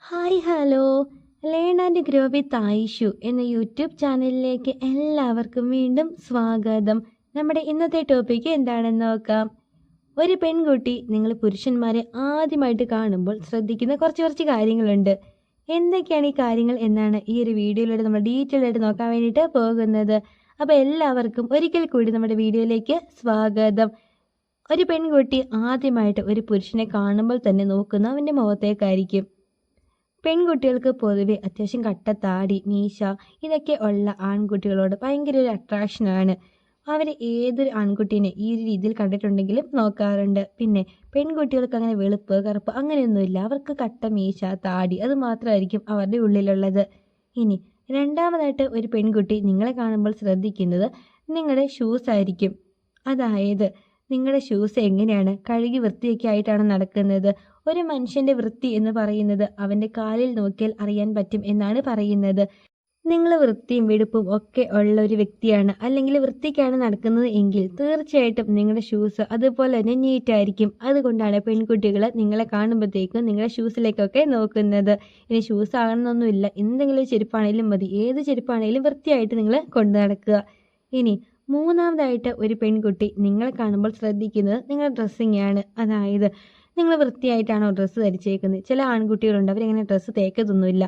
Hi hello learn and grow with Ayishu എന്ന YouTube ചാനലിലേക്ക് എല്ലാവർക്കും വീണ്ടും സ്വാഗതം. നമ്മുടെ ഇന്നത്തെ ടോപ്പിക്ക് എന്താണെന്ന് നോക്കാം. ഒരു പെൺകുട്ടി നിങ്ങൾ പുരുഷന്മാരെ ആദ്യമായിട്ട് കാണുമ്പോൾ ശ്രദ്ധിക്കുന്ന കുറച്ച് കാര്യങ്ങളുണ്ട്. എന്തൊക്കെയാണ് ഈ കാര്യങ്ങൾ എന്നാണ് ഈ ഒരു വീഡിയോയിലൂടെ നമ്മൾ ഡീറ്റെയിൽ ആയിട്ട് നോക്കാൻ വേണ്ടിയിട്ട് പോകുന്നത്. അപ്പോൾ എല്ലാവർക്കും ഒരിക്കൽ കൂടി നമ്മുടെ വീഡിയോയിലേക്ക് സ്വാഗതം. ഒരു പെൺകുട്ടി ആദ്യമായിട്ട് ഒരു പുരുഷനെ കാണുമ്പോൾ തന്നെ നോക്കുന്ന അവൻ്റെ മുഖത്തേക്കായിരിക്കും. പെൺകുട്ടികൾക്ക് പൊതുവെ അത്യാവശ്യം കട്ട താടി, മീശ ഇതൊക്കെ ഉള്ള ആൺകുട്ടികളോട് ഭയങ്കര ഒരു അട്രാക്ഷനാണ്. അവർ ഏതൊരു ആൺകുട്ടീനെ ഈ ഒരു രീതിയിൽ കണ്ടിട്ടുണ്ടെങ്കിലും നോക്കാറുണ്ട്. പിന്നെ പെൺകുട്ടികൾക്ക് അങ്ങനെ വെളുപ്പ് കറുപ്പ് അങ്ങനെയൊന്നുമില്ല. അവർക്ക് കട്ട മീശ താടി അത് മാത്രമായിരിക്കും അവരുടെ ഉള്ളിലുള്ളത്. ഇനി രണ്ടാമതായിട്ട് ഒരു പെൺകുട്ടി നിങ്ങളെ കാണുമ്പോൾ ശ്രദ്ധിക്കുന്നത് നിങ്ങളുടെ ഷൂസ് ആയിരിക്കും. അതായത് നിങ്ങളുടെ ഷൂസ് എങ്ങനെയാണ് കഴുകി വൃത്തിയൊക്കെ ആയിട്ടാണ് നടക്കുന്നത്. ഒരു മനുഷ്യൻ്റെ വൃത്തി എന്ന് പറയുന്നത് അവൻ്റെ കാലിൽ നോക്കിയാൽ അറിയാൻ പറ്റും എന്നാണ് പറയുന്നത്. നിങ്ങൾ വൃത്തിയും വെടുപ്പും ഒക്കെ ഉള്ള ഒരു വ്യക്തിയാണ്, അല്ലെങ്കിൽ വൃത്തിക്കാണ് നടക്കുന്നത് എങ്കിൽ തീർച്ചയായിട്ടും നിങ്ങളുടെ ഷൂസ് അതുപോലെ തന്നെ നീറ്റായിരിക്കും. അതുകൊണ്ടാണ് പെൺകുട്ടികൾ നിങ്ങളെ കാണുമ്പോഴത്തേക്കും നിങ്ങളുടെ ഷൂസിലേക്കൊക്കെ നോക്കുന്നത്. ഇനി ഷൂസ് ആകണമെന്നൊന്നുമില്ല, എന്തെങ്കിലും ചെരുപ്പാണെങ്കിലും മതി. ഏത് ചെരുപ്പാണെങ്കിലും വൃത്തിയായിട്ട് നിങ്ങൾ കൊണ്ടു നടക്കുക. ഇനി മൂന്നാമതായിട്ട് ഒരു പെൺകുട്ടി നിങ്ങളെ കാണുമ്പോൾ ശ്രദ്ധിക്കുന്നത് നിങ്ങളുടെ ഡ്രസ്സിങ് ആണ്. അതായത് നിങ്ങൾ വൃത്തിയായിട്ടാണോ ഡ്രസ്സ് ധരിച്ചേക്കുന്നത്. ചില ആൺകുട്ടികളുണ്ട്, അവരങ്ങനെ ഡ്രസ്സ് തേക്കത്തൊന്നുമില്ല.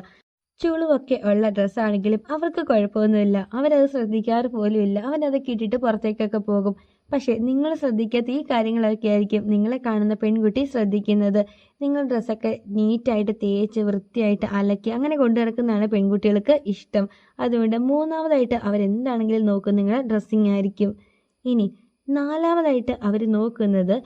ചുളിവൊക്കെ ഉള്ള ഡ്രസ്സാണെങ്കിലും അവർക്ക് കുഴപ്പമൊന്നുമില്ല, അവരത് ശ്രദ്ധിക്കാറ് പോലുമില്ല. അവരതൊക്കെ ഇട്ടിട്ട് പുറത്തേക്കൊക്കെ പോകും. പക്ഷേ നിങ്ങൾ ശ്രദ്ധിക്കാത്ത ഈ കാര്യങ്ങളൊക്കെ ആയിരിക്കും നിങ്ങളെ കാണുന്ന പെൺകുട്ടി ശ്രദ്ധിക്കുന്നത്. നിങ്ങൾ ഡ്രസ്സൊക്കെ നീറ്റായിട്ട് തേച്ച് വൃത്തിയായിട്ട് അലക്കി അങ്ങനെ കൊണ്ടു നടക്കുന്നതാണ് പെൺകുട്ടികൾക്ക് ഇഷ്ടം. അതുകൊണ്ട് മൂന്നാമതായിട്ട് അവരെന്താണെങ്കിലും നോക്കുന്നത് നിങ്ങളുടെ ഡ്രസ്സിങ് ആയിരിക്കും. ഇനി നാലാമതായിട്ട് അവർ നോക്കുന്നത്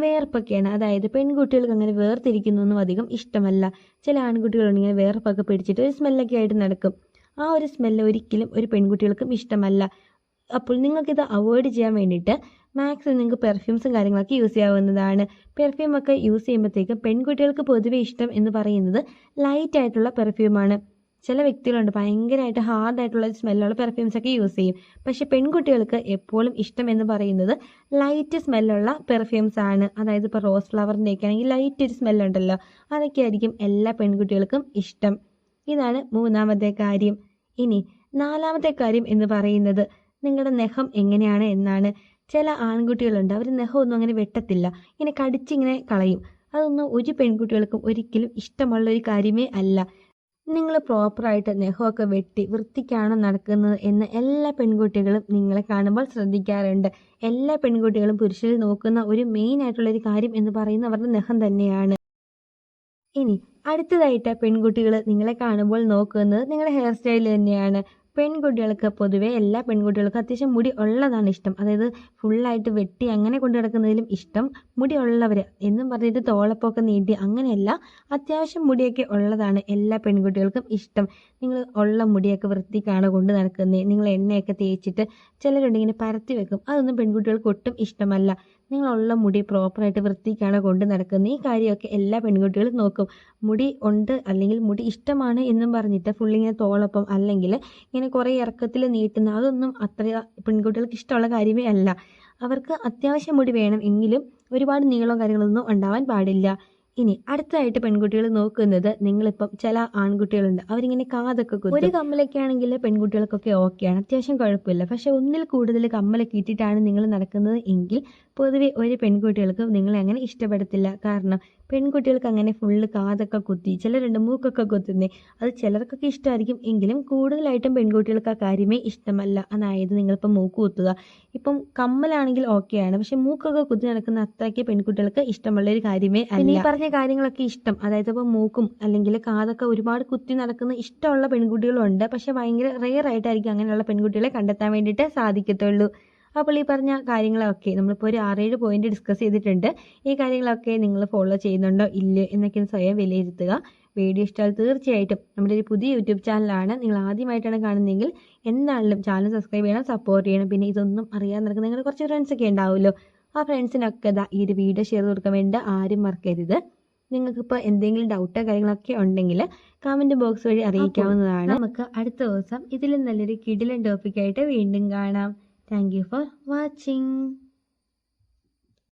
വേർപ്പൊക്കെയാണ്. അതായത് പെൺകുട്ടികൾക്ക് അങ്ങനെ വേർതിരിക്കുന്നൊന്നും അധികം ഇഷ്ടമല്ല. ചില ആൺകുട്ടികളുണ്ട് ഇങ്ങനെ വേർപ്പൊക്കെ പിടിച്ചിട്ട് ഒരു സ്മെല്ലൊക്കെ ആയിട്ട് നടക്കും. ആ ഒരു സ്മെല്ല് ഒരിക്കലും ഒരു പെൺകുട്ടികൾക്കും ഇഷ്ടമല്ല. അപ്പോൾ നിങ്ങൾക്കിത് അവോയ്ഡ് ചെയ്യാൻ വേണ്ടിയിട്ട് മാക്സിമം നിങ്ങൾക്ക് പെർഫ്യൂംസും കാര്യങ്ങളൊക്കെ യൂസ് ചെയ്യാവുന്നതാണ്. പെർഫ്യൂമൊക്കെ യൂസ് ചെയ്യുമ്പോഴത്തേക്കും പെൺകുട്ടികൾക്ക് പൊതുവെ ഇഷ്ടം എന്ന് പറയുന്നത് ലൈറ്റ് ആയിട്ടുള്ള പെർഫ്യൂമാണ്. ചില വ്യക്തികളുണ്ട് ഭയങ്കരമായിട്ട് ഹാർഡായിട്ടുള്ള സ്മെല്ലുള്ള പെർഫ്യൂംസ് ഒക്കെ യൂസ് ചെയ്യും. പക്ഷെ പെൺകുട്ടികൾക്ക് എപ്പോഴും ഇഷ്ടം എന്ന് പറയുന്നത് ലൈറ്റ് സ്മെല്ലുള്ള പെർഫ്യൂംസ് ആണ്. അതായത് ഇപ്പോൾ റോസ് ഫ്ലവറിൻ്റെ ഒക്കെ ആണെങ്കിൽ ലൈറ്റ് ഒരു സ്മെല്ലുണ്ടല്ലോ, അതൊക്കെ ആയിരിക്കും എല്ലാ പെൺകുട്ടികൾക്കും ഇഷ്ടം. ഇതാണ് മൂന്നാമത്തെ കാര്യം. ഇനി നാലാമത്തെ കാര്യം എന്ന് പറയുന്നത് നിങ്ങളുടെ നഖം എങ്ങനെയാണ് എന്നാണ്. ചില ആൺകുട്ടികളുണ്ട്, അവർ നഖമൊന്നും അങ്ങനെ വെട്ടത്തില്ല, ഇങ്ങനെ കടിച്ചിങ്ങനെ കളയും. അതൊന്നും ഒരു പെൺകുട്ടികൾക്കും ഒരിക്കലും ഇഷ്ടമുള്ള ഒരു കാര്യമേ അല്ല. നിങ്ങൾ പ്രോപ്പറായിട്ട് നഖമൊക്കെ വെട്ടി വൃത്തിക്കാണ് നടക്കുന്നത് എന്ന് എല്ലാ പെൺകുട്ടികളും നിങ്ങളെ കാണുമ്പോൾ ശ്രദ്ധിക്കാറുണ്ട്. എല്ലാ പെൺകുട്ടികളും പുരുഷനിൽ നോക്കുന്ന ഒരു മെയിൻ ആയിട്ടുള്ളൊരു കാര്യം എന്ന് പറയുന്നത് അവരുടെ നഖം തന്നെയാണ്. ഇനി അടുത്തതായിട്ട് പെൺകുട്ടികൾ നിങ്ങളെ കാണുമ്പോൾ നോക്കുന്നത് നിങ്ങളുടെ ഹെയർ സ്റ്റൈൽ തന്നെയാണ്. പെൺകുട്ടികൾക്ക് പൊതുവേ എല്ലാ പെൺകുട്ടികൾക്കും അത്യാവശ്യം മുടി ഉള്ളതാണ് ഇഷ്ടം. അതായത് ഫുള്ളായിട്ട് വെട്ടി അങ്ങനെ കൊണ്ടു നടക്കുന്നതിലും ഇഷ്ടം മുടി ഉള്ളവർ എന്നും പറഞ്ഞിട്ട് തോളപ്പൊക്കെ നീട്ടി അങ്ങനെയല്ല, അത്യാവശ്യം മുടിയൊക്കെ ഉള്ളതാണ് എല്ലാ പെൺകുട്ടികൾക്കും ഇഷ്ടം. നിങ്ങൾ ഉള്ള മുടിയൊക്കെ വൃത്തിക്കാണ് കൊണ്ട് നടക്കുന്നത്. നിങ്ങൾ എണ്ണയൊക്കെ തേച്ചിട്ട് ചിലരുണ്ടെങ്കിൽ പരത്തി വെക്കും, അതൊന്നും പെൺകുട്ടികൾക്ക് ഒട്ടും ഇഷ്ടമല്ല. നിങ്ങളുള്ള മുടി പ്രോപ്പറായിട്ട് വൃത്തിക്കാണ് കൊണ്ട് നടക്കുന്നത്. ഈ കാര്യമൊക്കെ എല്ലാ പെൺകുട്ടികളും നോക്കും. മുടി ഉണ്ട് അല്ലെങ്കിൽ മുടി ഇഷ്ടമാണ് എന്നും പറഞ്ഞിട്ട് ഫുള്ളിങ്ങനെ തോളപ്പം അല്ലെങ്കിൽ ഇങ്ങനെ കുറേ ഇറക്കത്തിൽ നീട്ടുന്ന അതൊന്നും അത്ര പെൺകുട്ടികൾക്ക് ഇഷ്ടമുള്ള കാര്യമേ അല്ല. അവർക്ക് അത്യാവശ്യം മുടി വേണം, എങ്കിലും ഒരുപാട് നീളവും കാര്യങ്ങളൊന്നും ഉണ്ടാവാൻ പാടില്ല. ഇനി അടുത്തതായിട്ട് പെൺകുട്ടികൾ നോക്കുന്നത്, നിങ്ങളിപ്പം ചില ആൺകുട്ടികളുണ്ട് അവരിങ്ങനെ കാതൊക്കെ കുത്തും. ഒരു കമ്മലൊക്കെ ആണെങ്കിൽ പെൺകുട്ടികൾക്കൊക്കെ ഓക്കെയാണ്, അത്യാവശ്യം കുഴപ്പമില്ല. പക്ഷെ ഒന്നിൽ കൂടുതൽ കമ്മലൊക്കെ ഇട്ടിട്ടാണ് നിങ്ങൾ നടക്കുന്നത് എങ്കിൽ പൊതുവെ ഒരു പെൺകുട്ടികൾക്കും നിങ്ങളെ അങ്ങനെ ഇഷ്ടപ്പെടത്തില്ല. കാരണം പെൺകുട്ടികൾക്ക് അങ്ങനെ ഫുള്ള് കാതൊക്കെ കുത്തി, ചിലരുണ്ട് മൂക്കൊക്കെ കുത്തുന്നേ, അത് ചിലർക്കൊക്കെ ഇഷ്ടമായിരിക്കും. എങ്കിലും കൂടുതലായിട്ടും പെൺകുട്ടികൾക്ക് ആ കാര്യമേ ഇഷ്ടമല്ല. അതായത് നിങ്ങളിപ്പോൾ മൂക്ക് കുത്തുക, ഇപ്പം കമ്മലാണെങ്കിൽ ഓക്കെയാണ്, പക്ഷെ മൂക്കൊക്കെ കുത്തി നടക്കുന്ന അത്രയ്ക്ക് പെൺകുട്ടികൾക്ക് ഇഷ്ടമുള്ളൊരു കാര്യമേ അല്ല. ഈ പറഞ്ഞ കാര്യങ്ങളൊക്കെ ഇഷ്ടം, അതായത് ഇപ്പോൾ മൂക്കും അല്ലെങ്കിൽ കാതൊക്കെ ഒരുപാട് കുത്തി നടക്കുന്ന ഇഷ്ടമുള്ള പെൺകുട്ടികളുണ്ട്. പക്ഷെ ഭയങ്കര റെയർ ആയിട്ടായിരിക്കും അങ്ങനെയുള്ള പെൺകുട്ടികളെ കണ്ടെത്താൻ വേണ്ടിയിട്ട് സാധിക്കത്തുള്ളൂ. അപ്പോൾ ഈ പറഞ്ഞ കാര്യങ്ങളൊക്കെ നമ്മളിപ്പോൾ ഒരു 6-7 പോയിന്റ് ഡിസ്കസ് ചെയ്തിട്ടുണ്ട്. ഈ കാര്യങ്ങളൊക്കെ നിങ്ങൾ ഫോളോ ചെയ്യുന്നുണ്ടോ ഇല്ലയോ എന്നൊക്കെ സ്വയം വിലയിരുത്തുക. വീഡിയോ ഇഷ്ടമായാൽ തീർച്ചയായിട്ടും നമ്മുടെ ഒരു പുതിയ യൂട്യൂബ് ചാനലാണ്, നിങ്ങൾ ആദ്യമായിട്ടാണ് കാണുന്നതെങ്കിൽ എന്താണെങ്കിലും ചാനൽ സബ്സ്ക്രൈബ് ചെയ്യണം, സപ്പോർട്ട് ചെയ്യണം. പിന്നെ ഇതൊന്നും അറിയാൻ നടക്കുന്ന നിങ്ങളുടെ കുറച്ച് ഫ്രണ്ട്സൊക്കെ ഉണ്ടാവുമല്ലോ, ആ ഫ്രണ്ട്സിനൊക്കെ ഈ ഒരു വീഡിയോ ഷെയർ കൊടുക്കാൻ വേണ്ടി ആരും മറക്കരുത്. നിങ്ങൾക്കിപ്പോൾ എന്തെങ്കിലും ഡൗട്ടോ കാര്യങ്ങളൊക്കെ ഉണ്ടെങ്കിൽ കമൻറ്റ് ബോക്സ് വഴി അറിയിക്കാവുന്നതാണ്. നമുക്ക് അടുത്ത ദിവസം ഇതിലും നല്ലൊരു കിടിലൻ ടോപ്പിക്കായിട്ട് വീണ്ടും കാണാം. Thank you for watching.